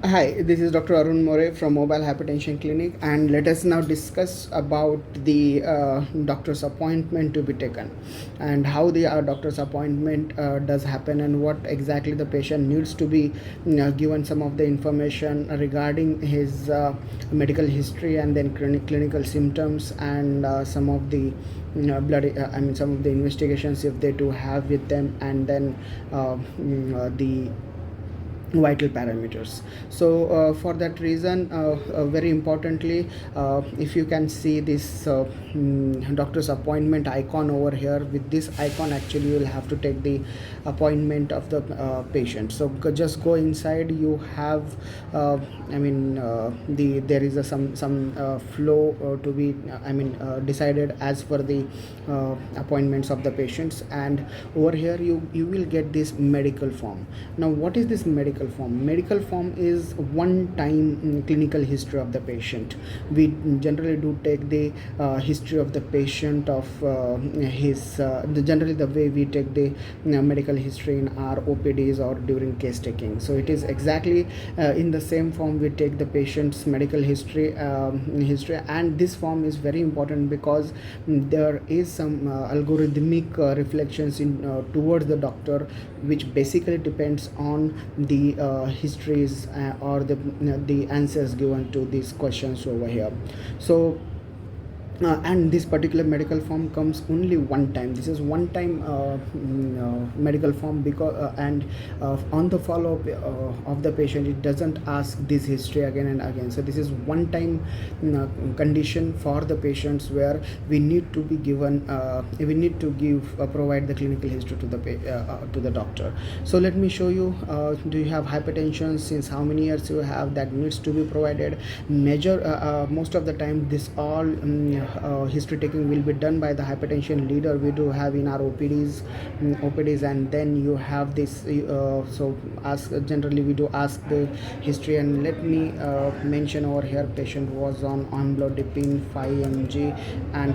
Hi, this is Dr. Arun More from Mobile Hypertension Clinic, and let us now discuss about the doctor's appointment to be taken and how the doctor's appointment does happen, and what exactly the patient needs to be given some of the information regarding his medical history, and then clinical symptoms, and some of the some of the investigations if they do have with them, and then the vital parameters. So for that reason, very importantly, if you can see this doctor's appointment icon over here, with this icon actually you will have to take the appointment of the patient. So just go inside. You have there is a some flow to be decided as per the appointments of the patients, and over here you will get this medical form. Now, what is this medical form? Medical form is one time clinical history of the patient. We generally do take the history of the patient, of generally the way we take the medical history in our OPDs or during case taking. So it is exactly in the same form we take the patient's medical history, and this form is very important because there is some algorithmic reflections in towards the doctor, which basically depends on the histories or the answers given to these questions over here. So and this particular medical form comes only one time. This is one time medical form, because and on the follow up of the patient, it doesn't ask this history again and again. So this is one time condition for the patients, where we need to be given we need to give provide the clinical history to the doctor. So let me show you. Do you have hypertension? Since how many years you have? That needs to be provided. Most of the time this all history taking will be done by the hypertension leader. We do have in our OPDs, and then you have this. So ask, generally we do ask the history, and let me mention over here, patient was on amlodipine 5 mg, and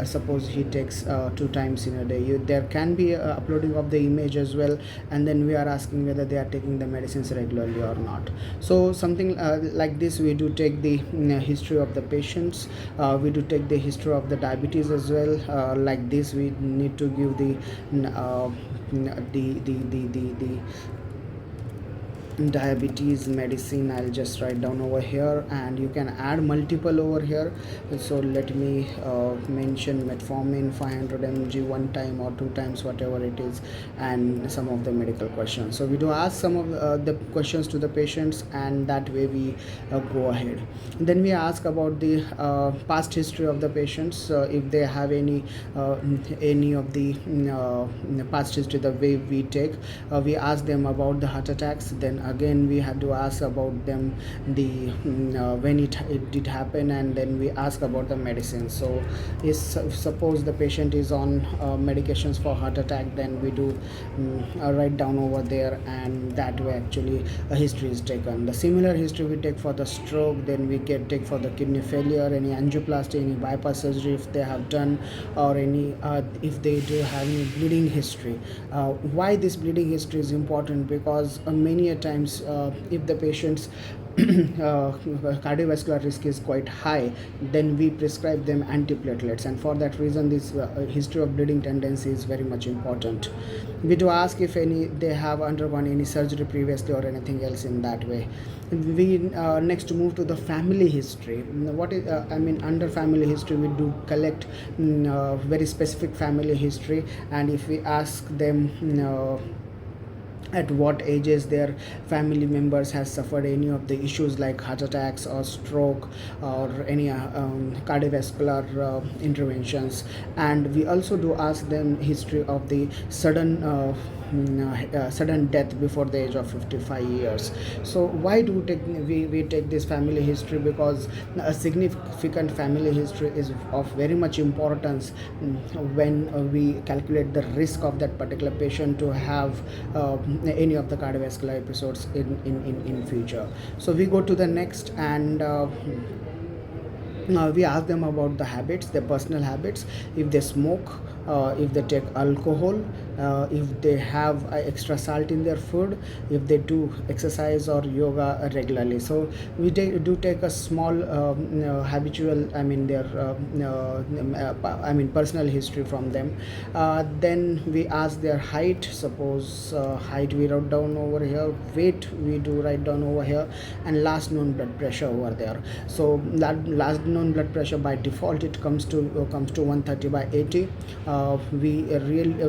suppose he takes 2 times in a day. There can be uploading of the image as well, and then we are asking whether they are taking the medicines regularly or not. So something like this, we do take the history of the patients. We do take the history of the diabetes as well. Like this, we need to give the diabetes medicine. I'll just write down over here, and you can add multiple over here. So let me mention metformin 500 mg one time or 2 times, whatever it is, and some of the medical questions. So we do ask some of the questions to the patients, and that way we go ahead. Then we ask about the past history of the patients. If they have any of the past history, the way we take, we ask them about the heart attacks. Then again we have to ask about them the when it did happen, and then we ask about the medicine. So suppose the patient is on medications for heart attack, then we do write down over there, and that way actually a history is taken. The similar history we take for the stroke, then we take for the kidney failure, any angioplasty, any bypass surgery if they have done, or any if they do have any bleeding history. Why this bleeding history is important? Because many a times if the patient's cardiovascular risk is quite high, then we prescribe them antiplatelets, and for that reason this history of bleeding tendency is very much important. We do ask if they have undergone any surgery previously or anything else in that way. We next move to the family history. What is under family history, we do collect very specific family history, and if we ask them at what ages their family members has suffered any of the issues like heart attacks or stroke or any cardiovascular interventions. And we also do ask them history of the sudden death before the age of 55 years. So why do we take this family history? Because a significant family history is of very much importance when we calculate the risk of that particular patient to have any of the cardiovascular episodes in future. So we go to the next, and we ask them about the habits, their personal habits, if they smoke, if they take alcohol, if they have extra salt in their food, if they do exercise or yoga regularly. So we do take a small habitual, I mean their personal history from them. Then we ask their height. Suppose height we wrote down over here, weight we do write down over here, and last known blood pressure over there. So that last known blood pressure, by default it comes to 130/80.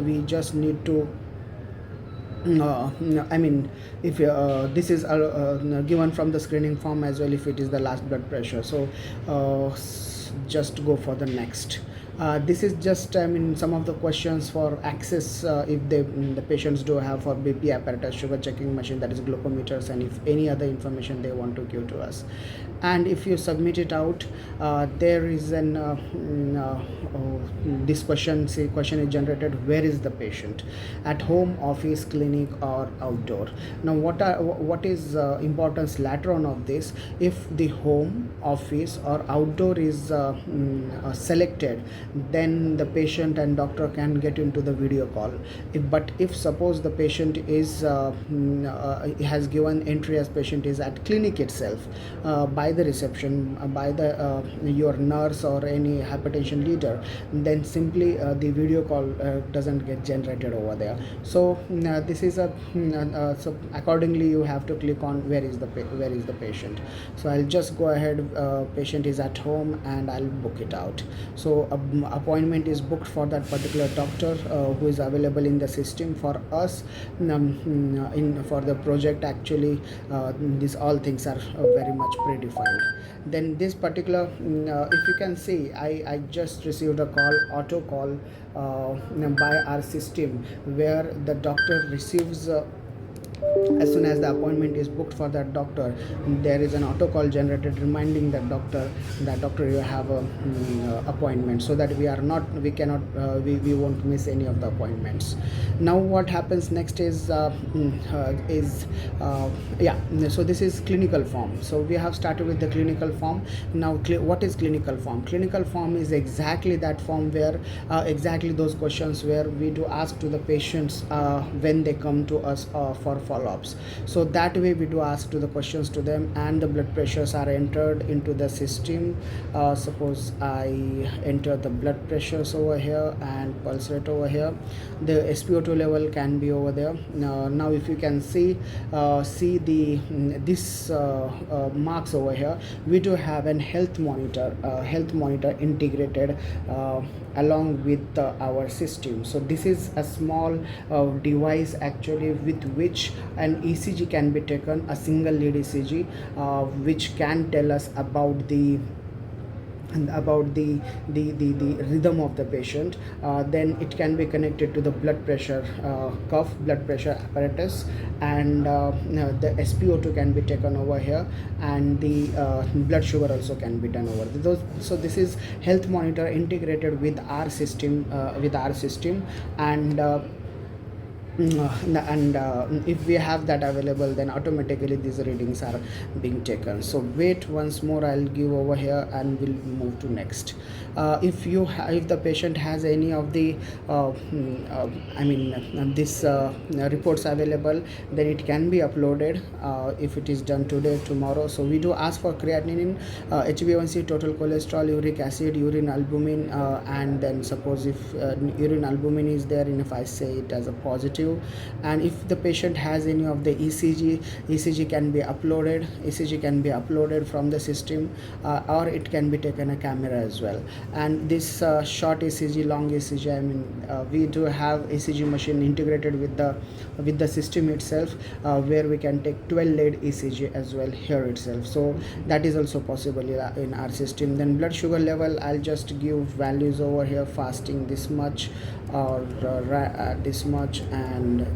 We just need to I mean, if this is given from the screening form as well, if it is the last blood pressure. So just go for the next. This is just, I mean, some of the questions for access, if the patients do have for BP apparatus, sugar checking machine, that is glucometers, and if any other information they want to give to us. And if you submit it out, there is an this question is generated: where is the patient? At home, office, clinic, or outdoor? Now what is importance later on of this? If the home, office, or outdoor is selected, then the patient and doctor can get into the video call. But if suppose the patient is has given entry as patient is at clinic itself, by the reception, by the your nurse or any hypertension leader, then simply the video call doesn't get generated over there. So this is a so accordingly you have to click on where is the patient. So I'll just go ahead, patient is at home, and I'll book it out. So appointment is booked for that particular doctor who is available in the system for us. For the project, actually these all things are very much predefined. Then this particular if you can see, I just received a call, auto call by our system, where the doctor receives as soon as the appointment is booked for that doctor, there is an auto call generated reminding that doctor you have a appointment, so that we won't miss any of the appointments. Now what happens next is so this is clinical form. So we have started with the clinical form. Now what is clinical form? Clinical form is exactly that form where exactly those questions where we do ask to the patients when they come to us for follow-ups. So that way we do ask to the questions to them, and the blood pressures are entered into the system. Suppose I enter the blood pressures over here and pulse rate over here. The SpO2 level can be over there. Now if you can see the this marks over here, we do have an health monitor integrated along with our system. So this is a small device actually, with which an ECG can be taken, a single lead ECG, which can tell us about the rhythm of the patient. Then it can be connected to the blood pressure cuff, blood pressure apparatus, and the SpO2 can be taken over here, and the blood sugar also can be done over those. So this is health monitor integrated with our system, and if we have that available, then automatically these readings are being taken. So wait, once more I'll give over here and we'll move to next. If the patient has any of the this reports available, then it can be uploaded if it is done today, tomorrow. So we do ask for creatinine, HbA1c, total cholesterol, uric acid, urine albumin, and then suppose if urine albumin is there, and if I say it as a positive, and if the patient has any of the ECG can be uploaded from the system, or it can be taken a camera as well. And this short ECG, long ECG, we do have ECG machine integrated with the system itself, where we can take 12 lead ECG as well here itself. So that is also possible in our system. Then blood sugar level, I'll just give values over here: fasting this much, or this much, and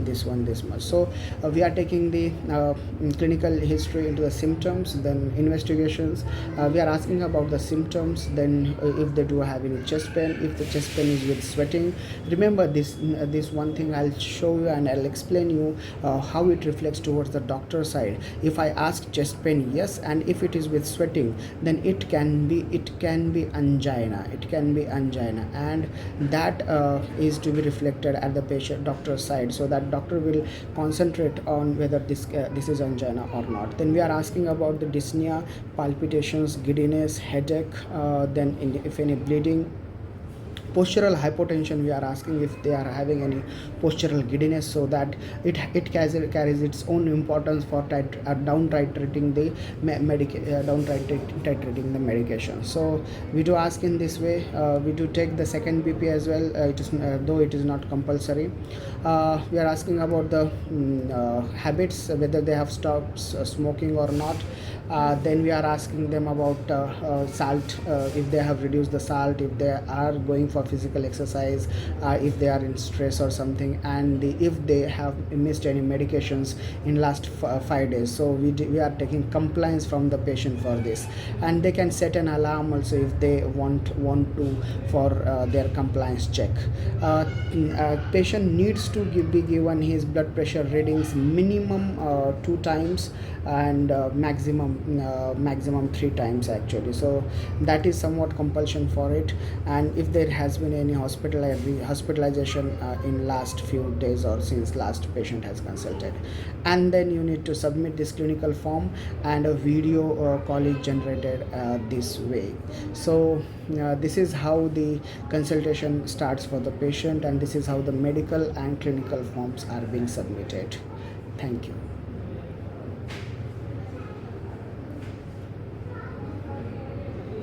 this one this much. So we are taking the clinical history into the symptoms, then investigations. We are asking about the symptoms, then if they do have any chest pain, if the chest pain is with sweating. Remember this one thing I'll show you, and I'll explain you how it reflects towards the doctor side. If I ask chest pain, yes, and if it is with sweating, then it can be angina, and that is to be reflected at the patient doctor's side, so that doctor will concentrate on whether this is angina or not. Then we are asking about the dyspnea, palpitations, giddiness, headache, then if any bleeding. Postural hypotension, we are asking if they are having any postural giddiness, so that carries its own importance for down titrating the titrating the medication. So we do ask in this way. We do take the second BP as well. It is though it is not compulsory. We are asking about the habits, whether they have stopped smoking or not. Then we are asking them about salt, if they have reduced the salt, if they are going for physical exercise, if they are in stress or something, and if they have missed any medications in last 5 days. So we are taking compliance from the patient for this, and they can set an alarm also if they want to for their compliance check. Patient needs to be given his blood pressure readings minimum 2 times, and maximum 3 times actually. So that is somewhat compulsion for it. And if there has been any hospitalization in last few days or since last patient has consulted, and then you need to submit this clinical form, and a video call is generated this way. So this is how the consultation starts for the patient, and this is how the medical and clinical forms are being submitted. Thank you.